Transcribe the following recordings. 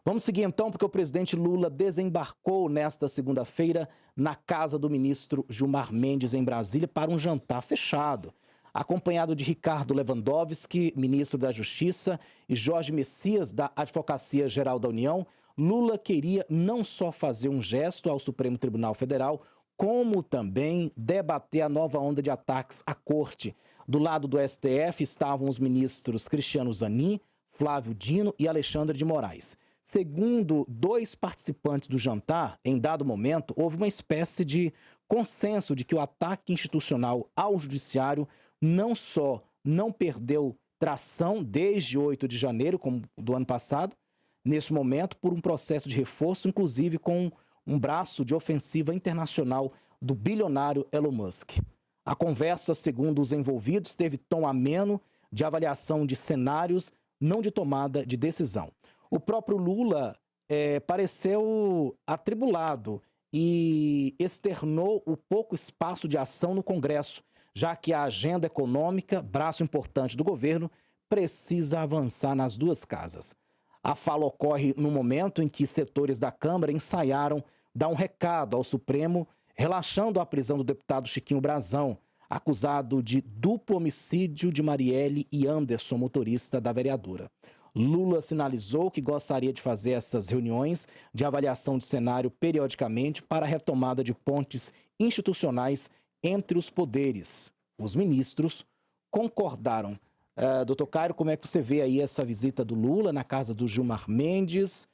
Vamos seguir então, porque o presidente Lula desembarcou nesta segunda-feira na casa do ministro Gilmar Mendes, em Brasília, para um jantar fechado. Acompanhado de Ricardo Lewandowski, ministro da Justiça, e Jorge Messias, da Advocacia Geral da União, Lula queria não só fazer um gesto ao Supremo Tribunal Federal, como também debater a nova onda de ataques à corte. Do lado do STF estavam os ministros Cristiano Zanin, Flávio Dino e Alexandre de Moraes. Segundo dois participantes do jantar, em dado momento, houve uma espécie de consenso de que o ataque institucional ao judiciário não só não perdeu tração desde 8 de janeiro, como do ano passado, nesse momento, por um processo de reforço, inclusive com um braço de ofensiva internacional do bilionário Elon Musk. A conversa, segundo os envolvidos, teve tom ameno de avaliação de cenários, não de tomada de decisão. O próprio Lula pareceu atribulado e externou o pouco espaço de ação no Congresso, já que a agenda econômica, braço importante do governo, precisa avançar nas duas casas. A fala ocorre no momento em que setores da Câmara ensaiaram dar um recado ao Supremo, relaxando a prisão do deputado Chiquinho Brazão, acusado de duplo homicídio de Marielle e Anderson, motorista da vereadora. Lula sinalizou que gostaria de fazer essas reuniões de avaliação de cenário periodicamente para a retomada de pontes institucionais entre os poderes. Os ministros concordaram. Doutor Cairo, como é que você vê aí essa visita do Lula na casa do Gilmar Mendes?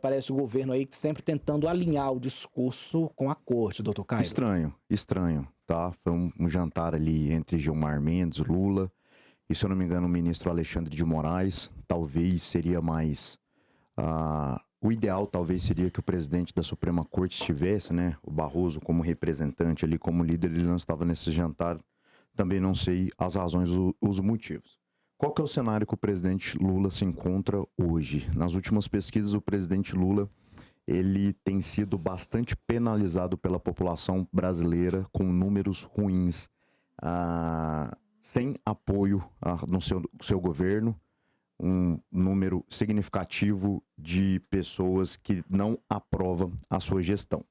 Parece o governo aí que sempre tentando alinhar o discurso com a corte, doutor Cairo. Estranho, tá? Foi um jantar ali entre Gilmar Mendes, Lula, e se eu não me engano o ministro Alexandre de Moraes. Talvez seria mais... o ideal talvez seria que o presidente da Suprema Corte estivesse, né? O Barroso como representante ali, como líder, ele não estava nesse jantar. Também não sei as razões, os motivos. Qual que é o cenário que o presidente Lula se encontra hoje? Nas últimas pesquisas, o presidente Lula ele tem sido bastante penalizado pela população brasileira com números ruins, sem apoio no seu governo, um número significativo de pessoas que não aprovam a sua gestão.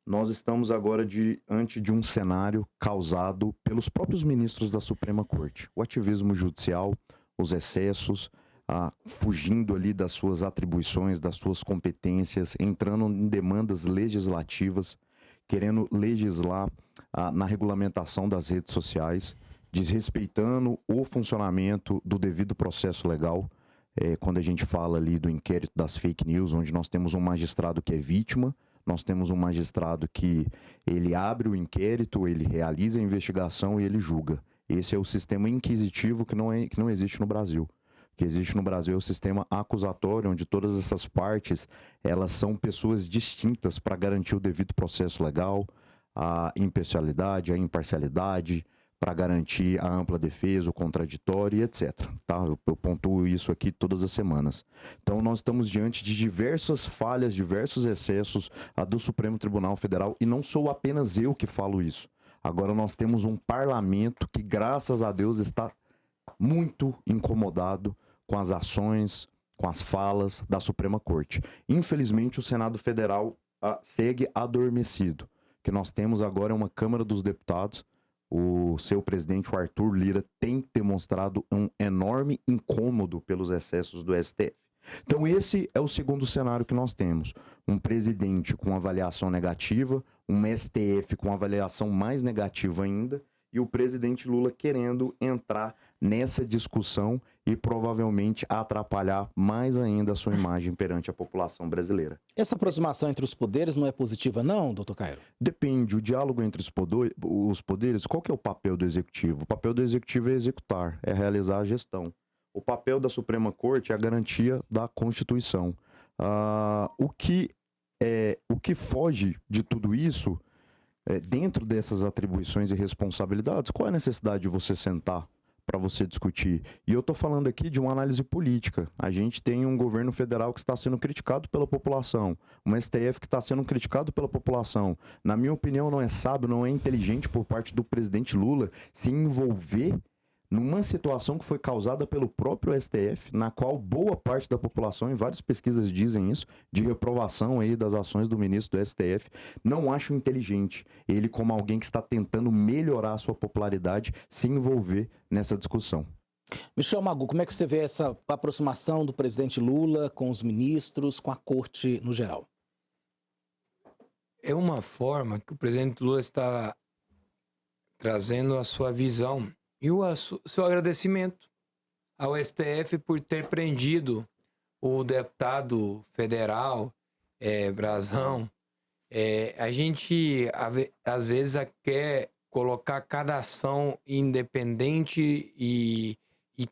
Nós estamos agora diante de um cenário causado pelos próprios ministros da Suprema Corte. O ativismo judicial, os excessos, fugindo ali das suas atribuições, das suas competências, entrando em demandas legislativas, querendo legislar na regulamentação das redes sociais, desrespeitando o funcionamento do devido processo legal. Quando a gente fala ali do inquérito das fake news, onde nós temos um magistrado que é vítima, nós temos um magistrado que ele abre o inquérito, ele realiza a investigação e ele julga. Esse é o sistema inquisitivo que não existe no Brasil. O que existe no Brasil é o sistema acusatório, onde todas essas partes elas são pessoas distintas para garantir o devido processo legal, a impessoalidade, a imparcialidade, para garantir a ampla defesa, o contraditório e etc. Tá? Eu pontuo isso aqui todas as semanas. Então nós estamos diante de diversas falhas, diversos excessos do Supremo Tribunal Federal, e não sou apenas eu que falo isso. Agora nós temos um parlamento que, graças a Deus, está muito incomodado com as ações, com as falas da Suprema Corte. Infelizmente o Senado Federal segue adormecido. O que nós temos agora é uma Câmara dos Deputados. O seu presidente, o Arthur Lira, tem demonstrado um enorme incômodo pelos excessos do STF. Então esse é o segundo cenário que nós temos. Um presidente com avaliação negativa, um STF com avaliação mais negativa ainda, e o presidente Lula querendo entrar nessa discussão e provavelmente atrapalhar mais ainda a sua imagem perante a população brasileira. Essa aproximação entre os poderes não é positiva não, doutor Cairo? Depende. O diálogo entre os poderes, qual que é o papel do Executivo? O papel do Executivo é executar, é realizar a gestão. O papel da Suprema Corte é a garantia da Constituição. O que foge de tudo isso, dentro dessas atribuições e responsabilidades, qual é a necessidade de você sentar para você discutir? E eu estou falando aqui de uma análise política. A gente tem um governo federal que está sendo criticado pela população, um STF que está sendo criticado pela população. Na minha opinião, não é sábio, não é inteligente por parte do presidente Lula se envolver numa situação que foi causada pelo próprio STF, na qual boa parte da população, e várias pesquisas dizem isso, de reprovação aí das ações do ministro do STF, não acham inteligente ele, como alguém que está tentando melhorar a sua popularidade, se envolver nessa discussão. Michel Magu, como é que você vê essa aproximação do presidente Lula com os ministros, com a corte no geral? É uma forma que o presidente Lula está trazendo a sua visão e o seu agradecimento ao STF por ter prendido o deputado federal, Brazão. A gente, às vezes, quer colocar cada ação independente e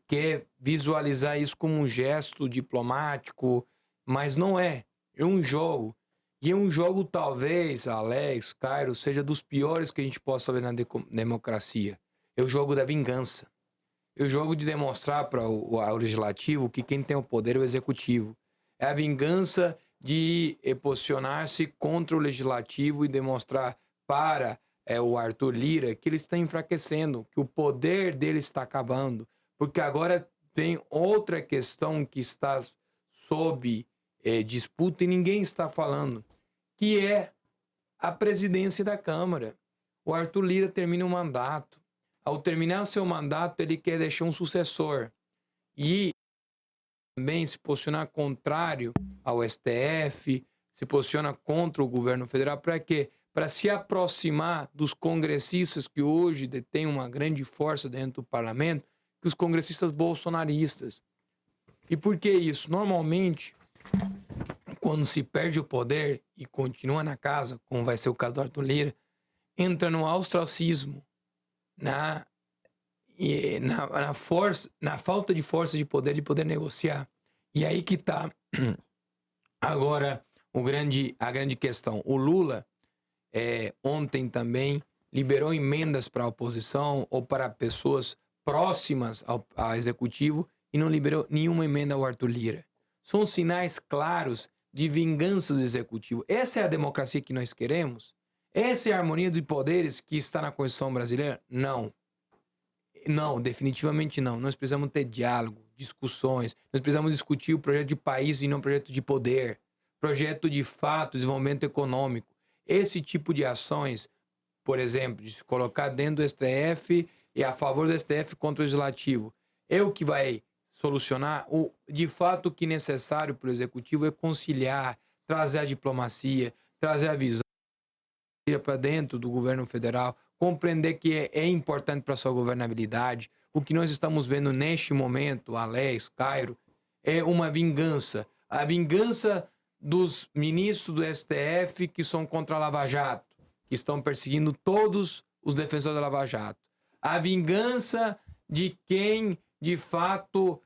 quer visualizar isso como um gesto diplomático, mas não é. É um jogo. E é um jogo, talvez, Alex, Cairo, seja dos piores que a gente possa ver na democracia. É o jogo da vingança. É o jogo de demonstrar para o legislativo que quem tem o poder é o executivo. É a vingança de posicionar-se contra o legislativo e demonstrar para o Arthur Lira que ele está enfraquecendo, que o poder dele está acabando. Porque agora tem outra questão que está sob disputa e ninguém está falando, que é a presidência da Câmara. O Arthur Lira termina o mandato. Ao terminar seu mandato, ele quer deixar um sucessor. E também se posicionar contrário ao STF, se posiciona contra o governo federal. Para quê? Para se aproximar dos congressistas que hoje detêm uma grande força dentro do parlamento, que os congressistas bolsonaristas. E por que isso? Normalmente, quando se perde o poder e continua na casa, como vai ser o caso do Arthur Lira, entra no ostracismo, na falta de força de poder negociar. E aí que está agora a grande questão. O Lula, ontem também, liberou emendas para a oposição ou para pessoas próximas ao executivo e não liberou nenhuma emenda ao Arthur Lira. São sinais claros de vingança do executivo. Essa é a democracia que nós queremos? Essa é a harmonia de poderes que está na Constituição brasileira? Não. Não, definitivamente não. Nós precisamos ter diálogo, discussões. Nós precisamos discutir o projeto de país e não o projeto de poder. Projeto de fato, desenvolvimento econômico. Esse tipo de ações, por exemplo, de se colocar dentro do STF e a favor do STF contra o legislativo, é o que vai solucionar. De fato, o que é necessário para o executivo é conciliar, trazer a diplomacia, trazer a visão para dentro do governo federal, compreender que é importante para a sua governabilidade. O que nós estamos vendo neste momento, Alex, Cairo, é uma vingança. A vingança dos ministros do STF que são contra a Lava Jato, que estão perseguindo todos os defensores da Lava Jato. A vingança de quem, de fato,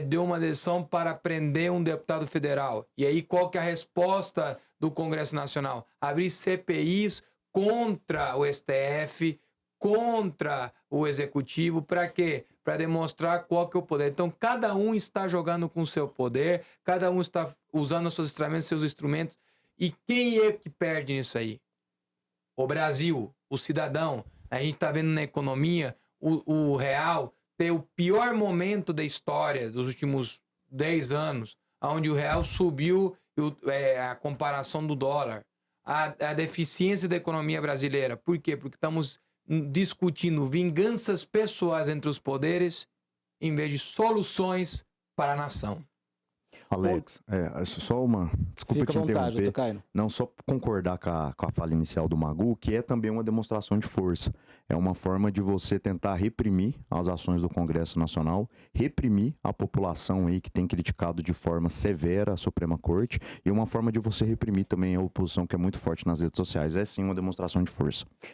deu uma decisão para prender um deputado federal. E aí, qual que é a resposta do Congresso Nacional? Abrir CPIs contra o STF, contra o Executivo. Para quê? Para demonstrar qual que é o poder. Então, cada um está jogando com o seu poder, cada um está usando os seus instrumentos, seus instrumentos. E quem é que perde nisso aí? O Brasil, o cidadão. A gente está vendo na economia o real ter o pior momento da história dos últimos 10 anos, onde o real subiu a comparação do dólar. A deficiência da economia brasileira. Por quê? Porque estamos discutindo vinganças pessoais entre os poderes em vez de soluções para a nação. Alex, só uma... Desculpa te interromper. Não só concordar com a fala inicial do Magu, que é também uma demonstração de força. É uma forma de você tentar reprimir as ações do Congresso Nacional, reprimir a população aí que tem criticado de forma severa a Suprema Corte, e uma forma de você reprimir também a oposição que é muito forte nas redes sociais. É sim uma demonstração de força.